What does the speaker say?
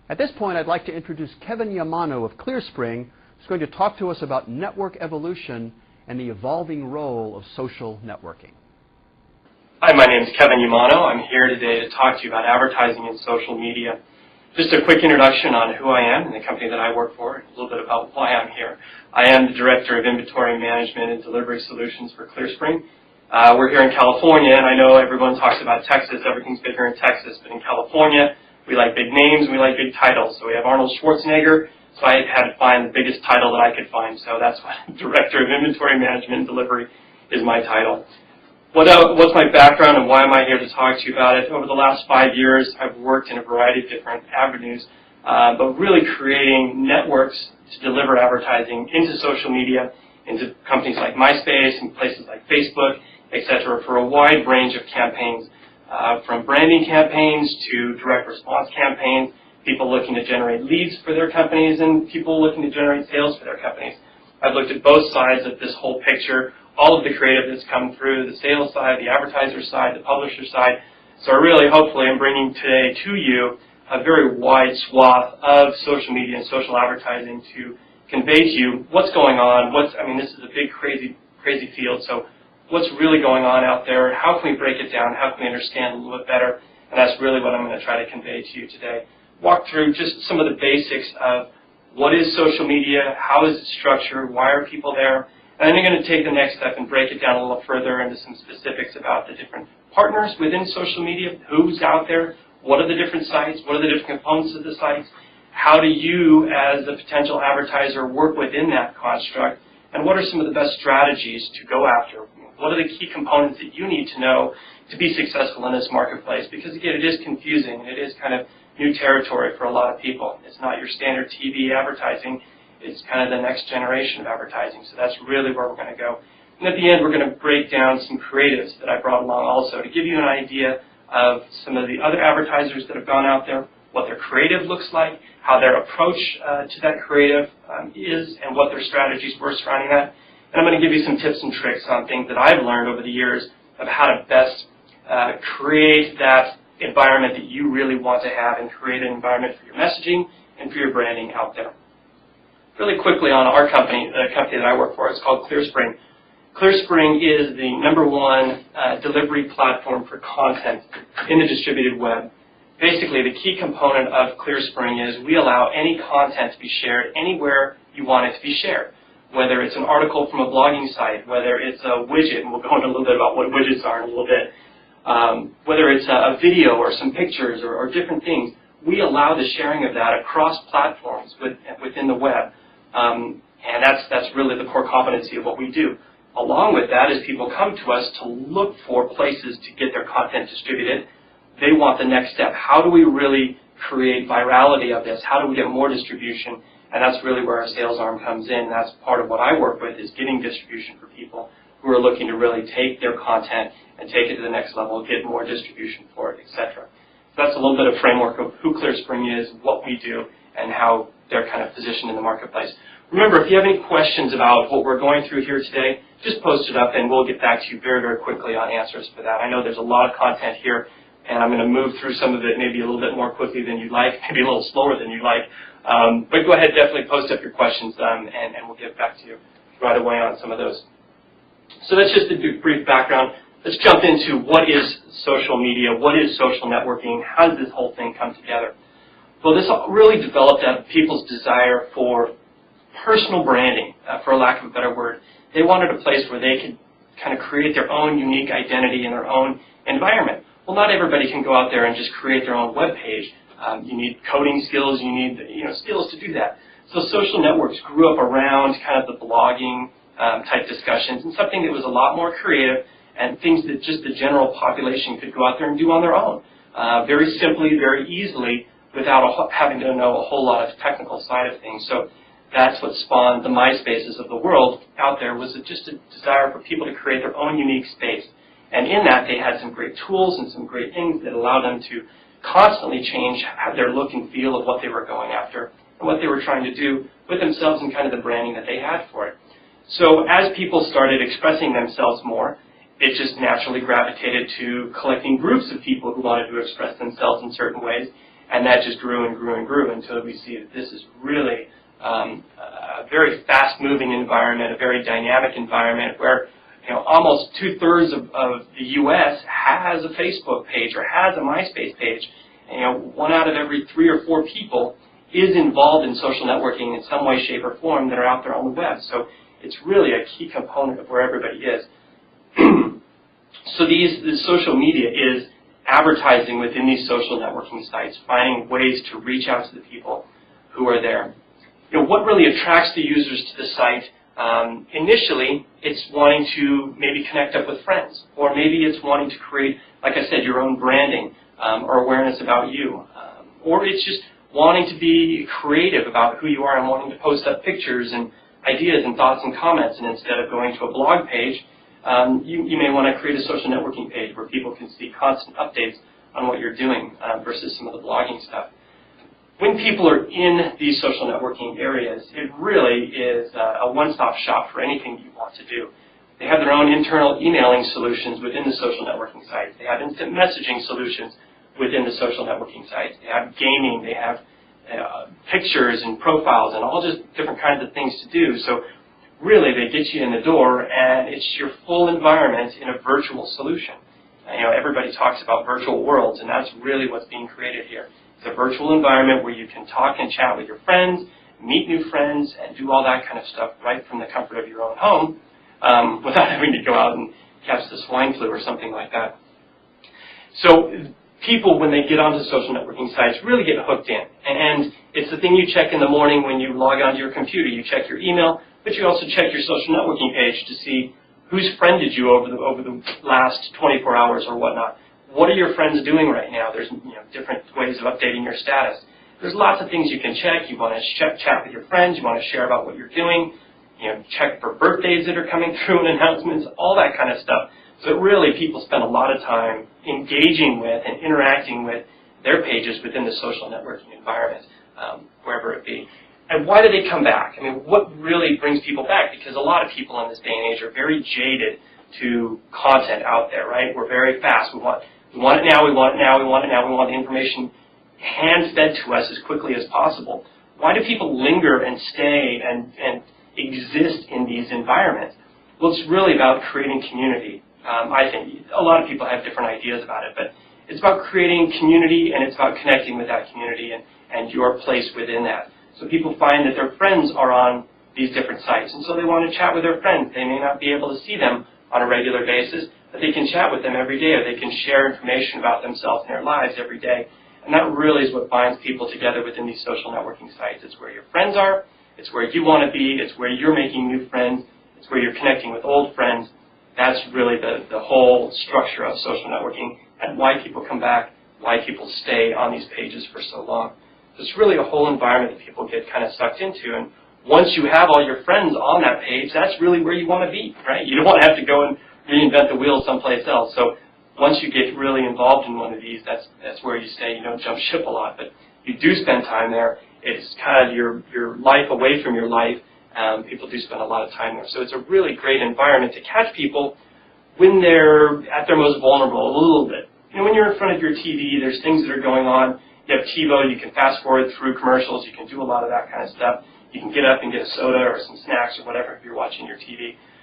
At this point, I'd like to introduce Kevin Yamano of ClearSpring, who's going to talk to us about network evolution and the evolving role of social networking. Hi, my name is Kevin Yamano. I'm here today to talk to you about advertising and social media. Just a quick introduction on who I am and the company that I work for, a little bit about why I'm here. I am the Director of Inventory Management and Delivery Solutions for ClearSpring. We're here in California, and I know everyone talks about Texas. Everything's bigger in Texas, but in California, we like big names, we like big titles. So we have Arnold Schwarzenegger, so I had to find the biggest title that I could find. So that's what Director of Inventory Management and Delivery is my title. What's my background and why am I here to talk to you about it? Over the last 5 years, I've worked in a variety of different avenues, but really creating networks to deliver advertising into social media, into companies like MySpace and places like Facebook, etc., for a wide range of campaigns, from branding campaigns to direct response campaigns, people looking to generate leads for their companies, and people looking to generate sales for their companies. I've looked at both sides of this whole picture, all of the creative that's come through, the sales side, the advertiser side, the publisher side. So really, hopefully, I'm bringing today to you a very wide swath of social media and social advertising to convey to you what's going on. This is a big, crazy field. So what's really going on out there? How can we break it down? How can we understand a little bit better? And that's really what I'm going to try to convey to you today. Walk through just some of the basics of what is social media, how is it structured, why are people there, and then I'm going to take the next step and break it down a little further into some specifics about the different partners within social media, who's out there, what are the different sites, what are the different components of the sites, how do you as a potential advertiser work within that construct, and what are some of the best strategies to go after. What are the key components that you need to know to be successful in this marketplace? Because again, it is confusing and it is kind of new territory for a lot of people. It's not your standard TV advertising. It's kind of the next generation of advertising. So that's really where we're going to go. And at the end, we're going to break down some creatives that I brought along also to give you an idea of some of the other advertisers that have gone out there, what their creative looks like, how their approach to that creative is, and what their strategies were surrounding that. And I'm going to give you some tips and tricks on things that I've learned over the years of how to best create that environment that you really want to have and create an environment for your messaging and for your branding out there. Really quickly on our company, the company that I work for, it's called ClearSpring. ClearSpring is the #1 delivery platform for content in the distributed web. Basically, the key component of ClearSpring is we allow any content to be shared anywhere you want it to be shared. Whether it's an article from a blogging site, whether it's a widget, and we'll go into a little bit about what widgets are in a little bit, whether it's a video or some pictures or different things, we allow the sharing of that across platforms within the web. And that's really the core competency of what we do. Along with that, as people come to us to look for places to get their content distributed, they want the next step. How do we really create virality of this? How do we get more distribution? And that's really where our sales arm comes in. That's part of what I work with, is getting distribution for people who are looking to really take their content and take it to the next level, get more distribution for it, etc. So that's a little bit of framework of who ClearSpring is, what we do, and how they're kind of positioned in the marketplace. Remember, if you have any questions about what we're going through here today, just post it up and we'll get back to you very, very quickly on answers for that. I know there's a lot of content here, and I'm going to move through some of it maybe a little bit more quickly than you'd like, maybe a little slower than you'd like. But go ahead, definitely post up your questions, and we'll get back to you right away on some of those. So that's just a brief background. Let's jump into what is social media, what is social networking, how does this whole thing come together? Well, this really developed out of people's desire for personal branding, for lack of a better word. They wanted a place where they could kind of create their own unique identity in their own environment. Well, not everybody can go out there and just create their own web page. You need coding skills, you need skills to do that. So social networks grew up around kind of the blogging type discussions and something that was a lot more creative and things that just the general population could go out there and do on their own. Very simply, very easily, without having to know a whole lot of technical side of things. So that's what spawned the MySpaces of the world out there, was just a desire for people to create their own unique space. And in that, they had some great tools and some great things that allowed them to constantly change their look and feel of what they were going after and what they were trying to do with themselves and kind of the branding that they had for it. So as people started expressing themselves more, it just naturally gravitated to collecting groups of people who wanted to express themselves in certain ways. And that just grew and grew and grew until we see that this is really a very fast-moving environment, a very dynamic environment where almost 2/3 of the U.S. has a Facebook page or has a MySpace page. And, 1 out of every 3 or 4 people is involved in social networking in some way, shape, or form that are out there on the web. So it's really a key component of where everybody is. So this social media is advertising within these social networking sites, finding ways to reach out to the people who are there. What really attracts the users to the site? Initially, it's wanting to maybe connect up with friends, or maybe it's wanting to create, like I said, your own branding or awareness about you, or it's just wanting to be creative about who you are and wanting to post up pictures and ideas and thoughts and comments. And instead of going to a blog page, you may want to create a social networking page where people can see constant updates on what you're doing versus some of the blogging stuff. When people are in these social networking areas, it really is a one-stop shop for anything you want to do. They have their own internal emailing solutions within the social networking sites. They have instant messaging solutions within the social networking sites. They have gaming. They have pictures and profiles and all just different kinds of things to do. So really, they get you in the door, and it's your full environment in a virtual solution. Everybody talks about virtual worlds, and that's really what's being created here. It's a virtual environment where you can talk and chat with your friends, meet new friends, and do all that kind of stuff right from the comfort of your own home without having to go out and catch the swine flu or something like that. So people, when they get onto social networking sites, really get hooked in. And it's the thing you check in the morning when you log onto your computer. You check your email, but you also check your social networking page to see who's friended you over the last 24 hours or whatnot. What are your friends doing right now? There's different ways of updating your status. There's lots of things you can check. You want to chat with your friends. You want to share about what you're doing. Check for birthdays that are coming through and announcements, all that kind of stuff. So really, people spend a lot of time engaging with and interacting with their pages within the social networking environment, wherever it be. And why do they come back? I mean, what really brings people back? Because a lot of people in this day and age are very jaded to content out there, right? We're very fast. We want it now, we want it now, we want it now, we want the information hand-fed to us as quickly as possible. Why do people linger and stay and exist in these environments? Well, it's really about creating community. I think a lot of people have different ideas about it, but it's about creating community, and it's about connecting with that community and your place within that. So people find that their friends are on these different sites, and so they want to chat with their friends. They may not be able to see them on a regular basis, but they can chat with them every day, or they can share information about themselves and their lives every day. And that really is what binds people together within these social networking sites. It's where your friends are, it's where you want to be, it's where you're making new friends, it's where you're connecting with old friends. That's really the whole structure of social networking and why people come back, why people stay on these pages for so long. It's really a whole environment that people get kind of sucked into. And once you have all your friends on that page, that's really where you want to be, right? You don't want to have to go and reinvent the wheel someplace else. So once you get really involved in one of these, that's where you stay. You don't jump ship a lot, but you do spend time there. It's kind of your life away from your life. People do spend a lot of time there. So it's a really great environment to catch people when they're at their most vulnerable a little bit. When you're in front of your TV, there's things that are going on. You have TiVo, you can fast forward through commercials, you can do a lot of that kind of stuff. You can get up and get a soda or some snacks or whatever if you're watching your TV.